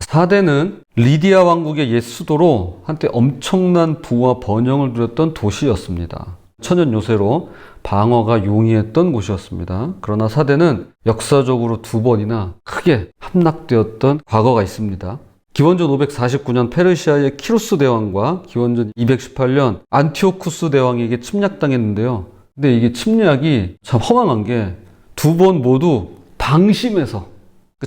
사대는 리디아 왕국의 옛 수도로 한때 엄청난 부와 번영을 누렸던 도시였습니다. 천연 요새로 방어가 용이했던 곳이었습니다. 그러나 사대는 역사적으로 2번이나 크게 함락되었던 과거가 있습니다. 기원전 549년 페르시아의 키루스 대왕과 기원전 218년 안티오쿠스 대왕에게 침략당했는데요. 근데 이게 침략이 참 허망한 게 2번 모두 방심해서,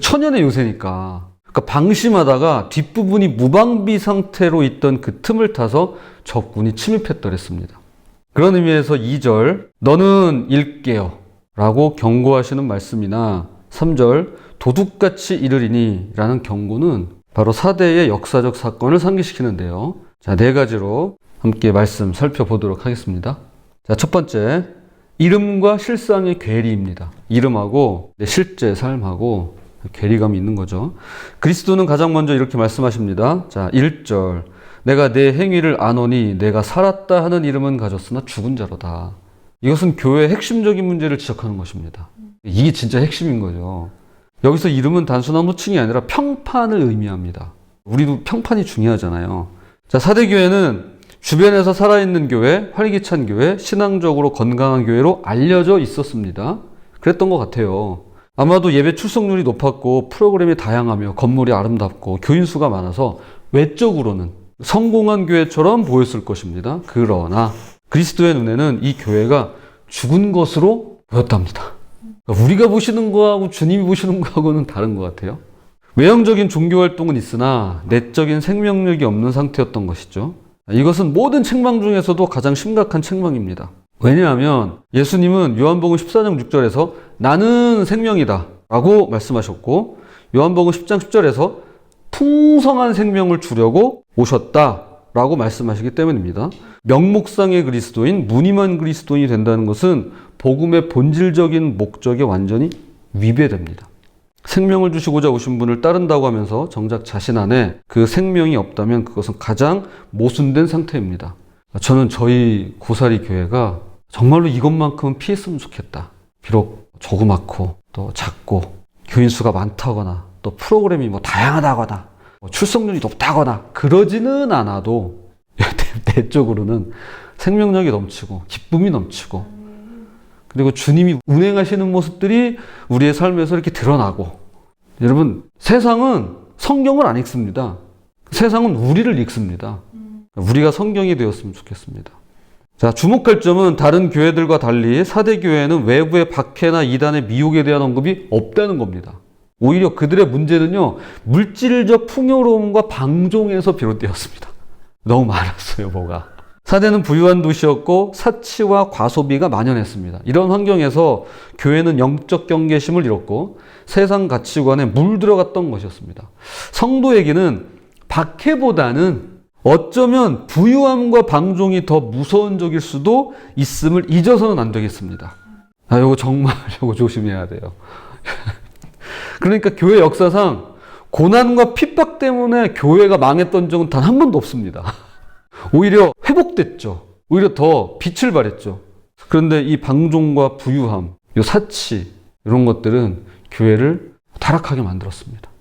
천연의 요새니까, 방심하다가 뒷부분이 무방비 상태로 있던 그 틈을 타서 적군이 침입했더랬습니다. 그런 의미에서 2절 너는 일깨어 라고 경고하시는 말씀이나 3절 도둑같이 이르리니 라는 경고는 바로 사대의 역사적 사건을 상기시키는데요. 자, 4가지로 함께 말씀 살펴보도록 하겠습니다. 자, 첫 번째, 이름과 실상의 괴리입니다. 이름하고 실제 삶하고 괴리감이 있는 거죠. 그리스도는 가장 먼저 이렇게 말씀하십니다. 자, 1절 내가 내 행위를 아노니 내가 살았다 하는 이름은 가졌으나 죽은 자로다. 이것은 교회의 핵심적인 문제를 지적하는 것입니다. 이게 진짜 핵심인 거죠. 여기서 이름은 단순한 호칭이 아니라 평판을 의미합니다. 우리도 평판이 중요하잖아요. 자, 사대교회는 주변에서 살아있는 교회, 활기찬 교회, 신앙적으로 건강한 교회로 알려져 있었습니다. 그랬던 것 같아요. 아마도 예배 출석률이 높았고 프로그램이 다양하며 건물이 아름답고 교인 수가 많아서 외적으로는 성공한 교회처럼 보였을 것입니다. 그러나 그리스도의 눈에는 이 교회가 죽은 것으로 보였답니다. 우리가 보시는 거하고 주님이 보시는 거하고는 다른 것 같아요. 외형적인 종교활동은 있으나 내적인 생명력이 없는 상태였던 것이죠. 이것은 모든 책망 중에서도 가장 심각한 책망입니다. 왜냐하면 예수님은 요한복음 14장 6절에서 나는 생명이다 라고 말씀하셨고, 요한복음 10장 10절에서 풍성한 생명을 주려고 오셨다 라고 말씀하시기 때문입니다. 명목상의 그리스도인, 무늬만 그리스도인이 된다는 것은 복음의 본질적인 목적에 완전히 위배됩니다. 생명을 주시고자 오신 분을 따른다고 하면서 정작 자신 안에 그 생명이 없다면 그것은 가장 모순된 상태입니다. 저는 저희 고사리 교회가 정말로 이것만큼은 피했으면 좋겠다. 비록 조그맣고 또 작고 교인 수가 많다거나 또 프로그램이 다양하다거나 출석률이 높다거나 그러지는 않아도 내적으로는 생명력이 넘치고 기쁨이 넘치고, 그리고 주님이 운행하시는 모습들이 우리의 삶에서 이렇게 드러나고. 여러분, 세상은 성경을 안 읽습니다. 세상은 우리를 읽습니다. 우리가 성경이 되었으면 좋겠습니다. 자, 주목할 점은 다른 교회들과 달리 사대교회는 외부의 박해나 이단의 미혹에 대한 언급이 없다는 겁니다. 오히려 그들의 문제는요, 물질적 풍요로움과 방종에서 비롯되었습니다. 너무 많았어요, 뭐가. 사대는 부유한 도시였고 사치와 과소비가 만연했습니다. 이런 환경에서 교회는 영적 경계심을 잃었고 세상 가치관에 물들어갔던 것이었습니다. 성도에게는 박해보다는 어쩌면 부유함과 방종이 더 무서운 적일 수도 있음을 잊어서는 안 되겠습니다. 이거 정말 조심해야 돼요. 그러니까 교회 역사상 고난과 핍박 때문에 교회가 망했던 적은 단 한 번도 없습니다. 오히려 회복됐죠. 오히려 더 빛을 발했죠. 그런데 이 방종과 부유함, 이 사치, 이런 것들은 교회를 타락하게 만들었습니다.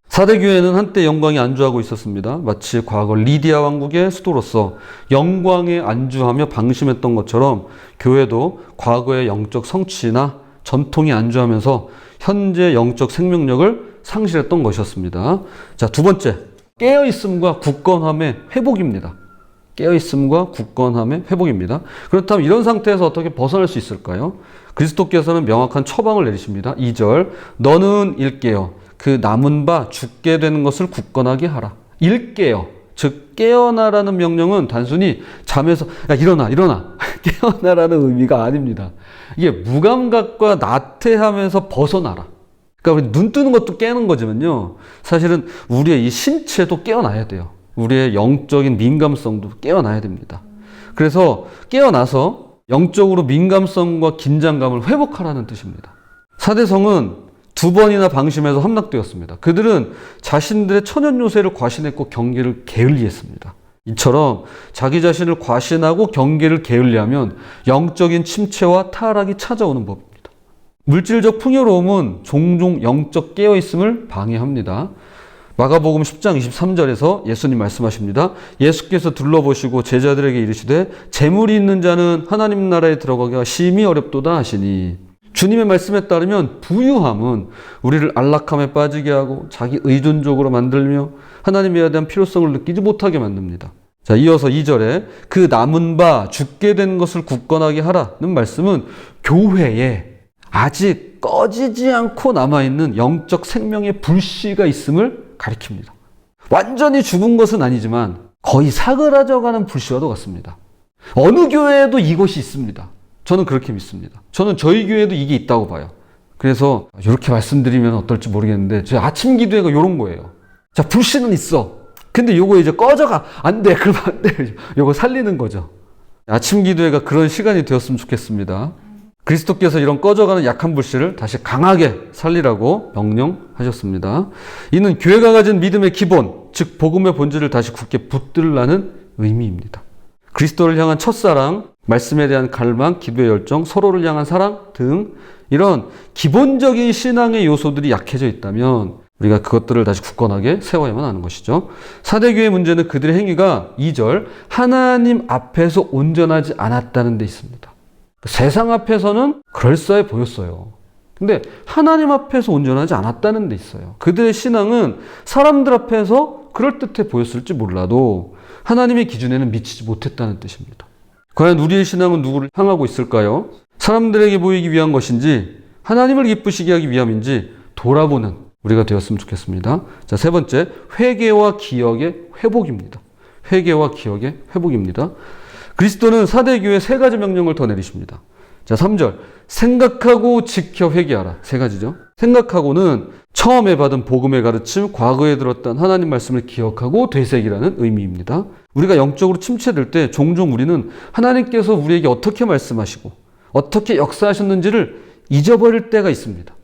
사대교회는 한때 영광에 안주하고 있었습니다. 마치 과거 리디아 왕국의 수도로서 영광에 안주하며 방심했던 것처럼 교회도 과거의 영적 성취나 전통에 안주하면서 현재 영적 생명력을 상실했던 것이었습니다. 자, 2번째, 깨어있음과 굳건함의 회복입니다. 깨어있음과 굳건함의 회복입니다. 그렇다면 이런 상태에서 어떻게 벗어날 수 있을까요? 그리스도께서는 명확한 처방을 내리십니다. 2절 너는 일깨어 그 남은 바 죽게 되는 것을 굳건하게 하라. 일깨어, 즉 깨어나라는 명령은 단순히 잠에서 일어나 깨어나라는 의미가 아닙니다. 이게 무감각과 나태함에서 벗어나라. 그러니까 우리 눈 뜨는 것도 깨는 거지만요, 사실은 우리의 이 신체도 깨어나야 돼요. 우리의 영적인 민감성도 깨어나야 됩니다. 그래서 깨어나서 영적으로 민감성과 긴장감을 회복하라는 뜻입니다. 사대성은 2번이나 방심해서 함락되었습니다. 그들은 자신들의 천연 요새를 과신했고 경계를 게을리했습니다. 이처럼 자기 자신을 과신하고 경계를 게을리하면 영적인 침체와 타락이 찾아오는 법입니다. 물질적 풍요로움은 종종 영적 깨어있음을 방해합니다. 마가복음 10장 23절에서 예수님 말씀하십니다. 예수께서 둘러보시고 제자들에게 이르시되 재물이 있는 자는 하나님 나라에 들어가기가 심히 어렵도다 하시니, 주님의 말씀에 따르면 부유함은 우리를 안락함에 빠지게 하고 자기 의존적으로 만들며 하나님에 대한 필요성을 느끼지 못하게 만듭니다. 자, 이어서 2절에 그 남은 바 죽게 된 것을 굳건하게 하라는 말씀은 교회에 아직 꺼지지 않고 남아있는 영적 생명의 불씨가 있음을 가리킵니다. 완전히 죽은 것은 아니지만 거의 사그라져가는 불씨와도 같습니다. 어느 교회에도 이것이 있습니다. 저는 그렇게 믿습니다. 저는 저희 교회에도 이게 있다고 봐요. 그래서 이렇게 말씀드리면 어떨지 모르겠는데 제 아침 기도회가 이런 거예요. 자, 불씨는 있어. 근데 요거 이제 꺼져가. 안 돼. 그러면 안 돼. 요거 살리는 거죠. 아침 기도회가 그런 시간이 되었으면 좋겠습니다. 그리스도께서 이런 꺼져가는 약한 불씨를 다시 강하게 살리라고 명령하셨습니다. 이는 교회가 가진 믿음의 기본, 즉 복음의 본질을 다시 굳게 붙들라는 의미입니다. 그리스도를 향한 첫사랑, 말씀에 대한 갈망, 기도의 열정, 서로를 향한 사랑 등 이런 기본적인 신앙의 요소들이 약해져 있다면 우리가 그것들을 다시 굳건하게 세워야만 하는 것이죠. 사대교회의 문제는 그들의 행위가 2절 하나님 앞에서 온전하지 않았다는 데 있습니다. 세상 앞에서는 그럴싸해 보였어요. 근데 하나님 앞에서 온전하지 않았다는 데 있어요. 그들의 신앙은 사람들 앞에서 그럴듯해 보였을지 몰라도 하나님의 기준에는 미치지 못했다는 뜻입니다. 과연 우리의 신앙은 누구를 향하고 있을까요? 사람들에게 보이기 위한 것인지 하나님을 기쁘시게 하기 위함인지 돌아보는 우리가 되었으면 좋겠습니다. 자, 세 번째, 회개와 기억의 회복입니다. 회개와 기억의 회복입니다. 그리스도는 사대교회 세 가지 명령을 더 내리십니다. 자, 3절. 생각하고 지켜 회개하라. 세 가지죠. 생각하고는 처음에 받은 복음의 가르침, 과거에 들었던 하나님 말씀을 기억하고 되새기라는 의미입니다. 우리가 영적으로 침체될 때 종종 우리는 하나님께서 우리에게 어떻게 말씀하시고 어떻게 역사하셨는지를 잊어버릴 때가 있습니다.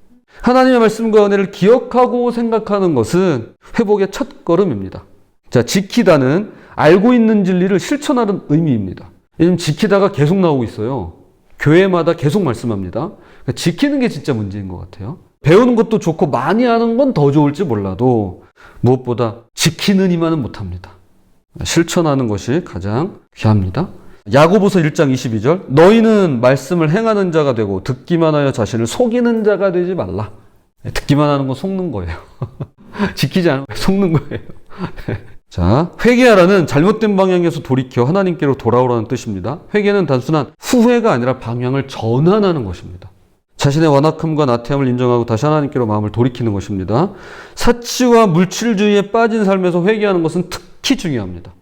하나님의 말씀과 은혜를 기억하고 생각하는 것은 회복의 첫 걸음입니다. 자, 지키다는 알고 있는 진리를 실천하는 의미입니다. 왜냐하면 지키다가 계속 나오고 있어요. 교회마다 계속 말씀합니다. 그러니까 지키는 게 진짜 문제인 것 같아요. 배우는 것도 좋고 많이 하는 건 더 좋을지 몰라도 무엇보다 지키는 이만은 못합니다. 실천하는 것이 가장 귀합니다. 야고보서 1장 22절 너희는 말씀을 행하는 자가 되고 듣기만 하여 자신을 속이는 자가 되지 말라. 듣기만 하는 건 속는 거예요. 지키지 않으면 속는 거예요. 자, 회개하라는 잘못된 방향에서 돌이켜 하나님께로 돌아오라는 뜻입니다. 회개는 단순한 후회가 아니라 방향을 전환하는 것입니다. 자신의 완악함과 나태함을 인정하고 다시 하나님께로 마음을 돌이키는 것입니다. 사치와 물질주의에 빠진 삶에서 회개하는 것은 특히 중요합니다.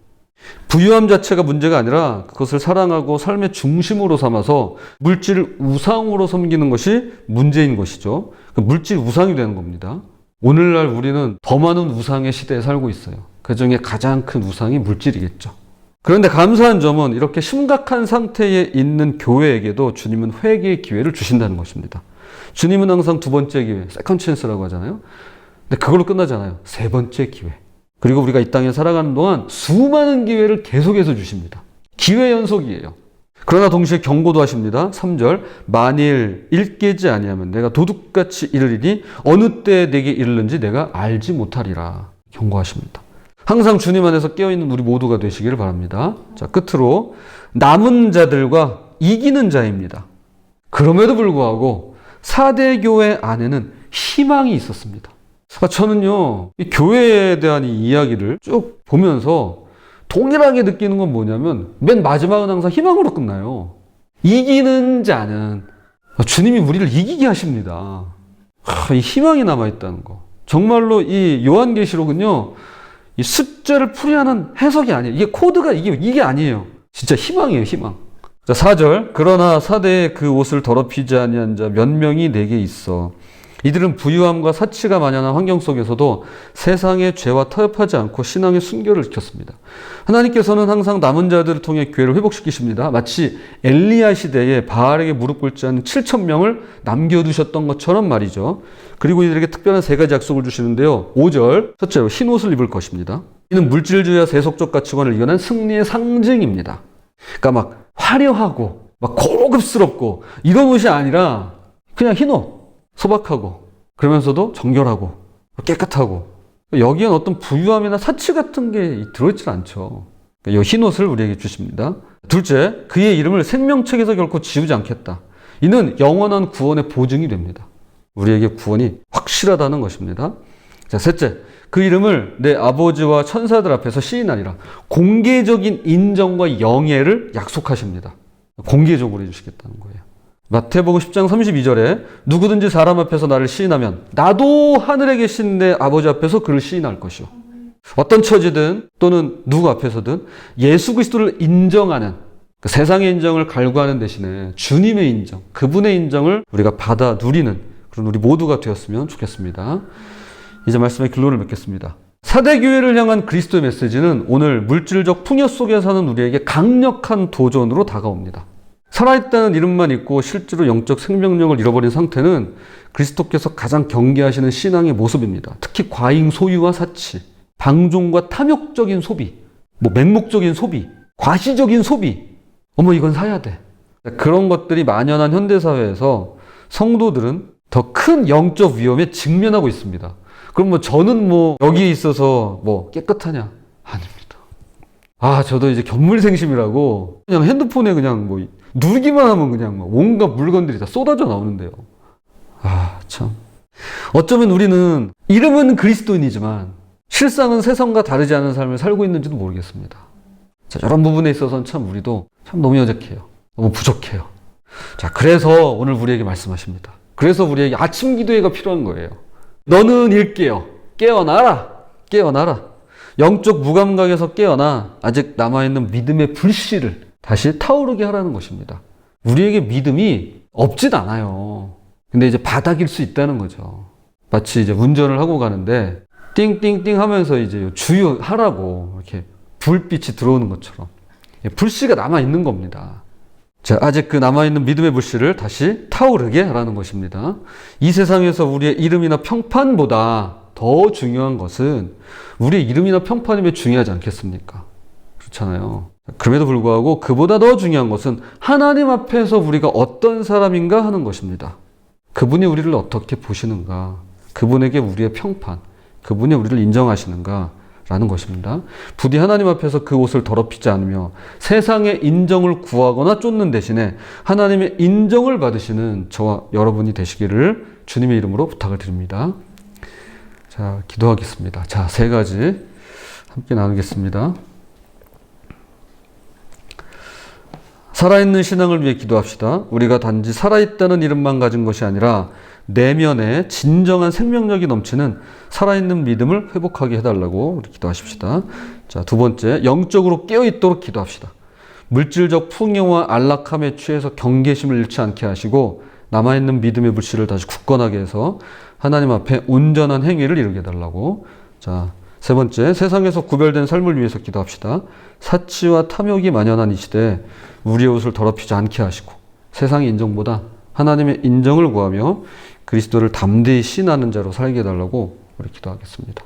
부유함 자체가 문제가 아니라 그것을 사랑하고 삶의 중심으로 삼아서 물질을 우상으로 섬기는 것이 문제인 것이죠. 물질이 우상이 되는 겁니다. 오늘날 우리는 더 많은 우상의 시대에 살고 있어요. 그 중에 가장 큰 우상이 물질이겠죠. 그런데 감사한 점은 이렇게 심각한 상태에 있는 교회에게도 주님은 회개의 기회를 주신다는 것입니다. 주님은 항상 두 번째 기회, 세컨 찬스라고 하잖아요. 근데 그걸로 끝나지 않아요. 세 번째 기회. 그리고 우리가 이 땅에 살아가는 동안 수많은 기회를 계속해서 주십니다. 기회 연속이에요. 그러나 동시에 경고도 하십니다. 3절 만일 일깨지 아니하면 내가 도둑같이 이르리니 어느 때에 내게 이르는지 내가 알지 못하리라. 경고하십니다. 항상 주님 안에서 깨어있는 우리 모두가 되시기를 바랍니다. 자, 끝으로 남은 자들과 이기는 자입니다. 그럼에도 불구하고 사대교회 안에는 희망이 있었습니다. 저는요, 이 교회에 대한 이 이야기를 쭉 보면서 동일하게 느끼는 건 뭐냐면 맨 마지막은 항상 희망으로 끝나요. 이기는 자는 주님이 우리를 이기게 하십니다. 이 희망이 남아있다는 거. 정말로 이 요한계시록은요, 이 숫자를 풀이하는 해석이 아니에요. 이게 코드가 이게 아니에요. 진짜 희망이에요, 희망. 자, 4절. 그러나 사대에 그 옷을 더럽히지 아니한 자 몇 명이 내게 있어. 이들은 부유함과 사치가 만연한 환경 속에서도 세상의 죄와 타협하지 않고 신앙의 순결을 지켰습니다. 하나님께서는 항상 남은 자들을 통해 교회를 회복시키십니다. 마치 엘리야 시대에 바알에게 무릎 꿇지 않은 7,000명을 남겨두셨던 것처럼 말이죠. 그리고 이들에게 특별한 세 가지 약속을 주시는데요. 5절, 첫째로 흰 옷을 입을 것입니다. 이는 물질주의와 세속적 가치관을 이겨낸 승리의 상징입니다. 그러니까 막 화려하고 막 고급스럽고 이런 옷이 아니라 그냥 흰 옷. 소박하고 그러면서도 정결하고 깨끗하고 여기엔 어떤 부유함이나 사치 같은 게 들어있질 않죠. 이 흰옷을 우리에게 주십니다. 둘째, 그의 이름을 생명책에서 결코 지우지 않겠다. 이는 영원한 구원의 보증이 됩니다. 우리에게 구원이 확실하다는 것입니다. 자, 셋째, 그 이름을 내 아버지와 천사들 앞에서 시인하리라. 공개적인 인정과 영예를 약속하십니다. 공개적으로 해주시겠다는 거예요. 마태복음 10장 32절에 누구든지 사람 앞에서 나를 시인하면 나도 하늘에 계신 내 아버지 앞에서 그를 시인할 것이요. 어떤 처지든 또는 누구 앞에서든 예수 그리스도를 인정하는, 그 세상의 인정을 갈구하는 대신에 주님의 인정, 그분의 인정을 우리가 받아 누리는 그런 우리 모두가 되었으면 좋겠습니다. 이제 말씀의 결론을 맺겠습니다. 사대교회를 향한 그리스도의 메시지는 오늘 물질적 풍요 속에 사는 우리에게 강력한 도전으로 다가옵니다. 살아있다는 이름만 있고 실제로 영적 생명력을 잃어버린 상태는 그리스도께서 가장 경계하시는 신앙의 모습입니다. 특히 과잉 소유와 사치, 방종과 탐욕적인 소비, 맹목적인 소비, 과시적인 소비. 이건 사야 돼. 그런 것들이 만연한 현대사회에서 성도들은 더 큰 영적 위험에 직면하고 있습니다. 그럼 저는 여기에 있어서 깨끗하냐? 아닙니다. 저도 이제 견물생심이라고 그냥 핸드폰에 그냥 누르기만 하면 그냥 온갖 물건들이 다 쏟아져 나오는데요. 참. 어쩌면 우리는 이름은 그리스도인이지만 실상은 세상과 다르지 않은 삶을 살고 있는지도 모르겠습니다. 자, 이런 부분에 있어서는 참 우리도 참 너무 여적해요. 너무 부족해요. 자, 그래서 오늘 우리에게 말씀하십니다. 그래서 우리에게 아침 기도회가 필요한 거예요. 너는 일깨어. 깨어나라. 깨어나라. 영적 무감각에서 깨어나 아직 남아있는 믿음의 불씨를 다시 타오르게 하라는 것입니다. 우리에게 믿음이 없진 않아요. 근데 이제 바닥일 수 있다는 거죠. 마치 이제 운전을 하고 가는데 띵띵띵 하면서 이제 주유하라고 이렇게 불빛이 들어오는 것처럼 불씨가 남아있는 겁니다. 자, 아직 그 남아있는 믿음의 불씨를 다시 타오르게 하라는 것입니다. 이 세상에서 우리의 이름이나 평판보다 더 중요한 것은 우리의 이름이나 평판이면 중요하지 않겠습니까? 그렇잖아요. 그럼에도 불구하고 그보다 더 중요한 것은 하나님 앞에서 우리가 어떤 사람인가 하는 것입니다. 그분이 우리를 어떻게 보시는가, 그분에게 우리의 평판, 그분이 우리를 인정하시는가 라는 것입니다. 부디 하나님 앞에서 그 옷을 더럽히지 않으며 세상의 인정을 구하거나 쫓는 대신에 하나님의 인정을 받으시는 저와 여러분이 되시기를 주님의 이름으로 부탁을 드립니다. 자, 기도하겠습니다. 자, 세 가지 함께 나누겠습니다. 살아있는 신앙을 위해 기도합시다. 우리가 단지 살아있다는 이름만 가진 것이 아니라 내면에 진정한 생명력이 넘치는 살아있는 믿음을 회복하게 해달라고 우리 기도하십시다. 자, 두 번째, 영적으로 깨어있도록 기도합시다. 물질적 풍요와 안락함에 취해서 경계심을 잃지 않게 하시고 남아있는 믿음의 불씨를 다시 굳건하게 해서 하나님 앞에 온전한 행위를 이루게 해달라고. 자, 세 번째, 세상에서 구별된 삶을 위해서 기도합시다. 사치와 탐욕이 만연한 이 시대에 우리의 옷을 더럽히지 않게 하시고 세상의 인정보다 하나님의 인정을 구하며 그리스도를 담대히 신하는 자로 살게 해달라고 우리 기도하겠습니다.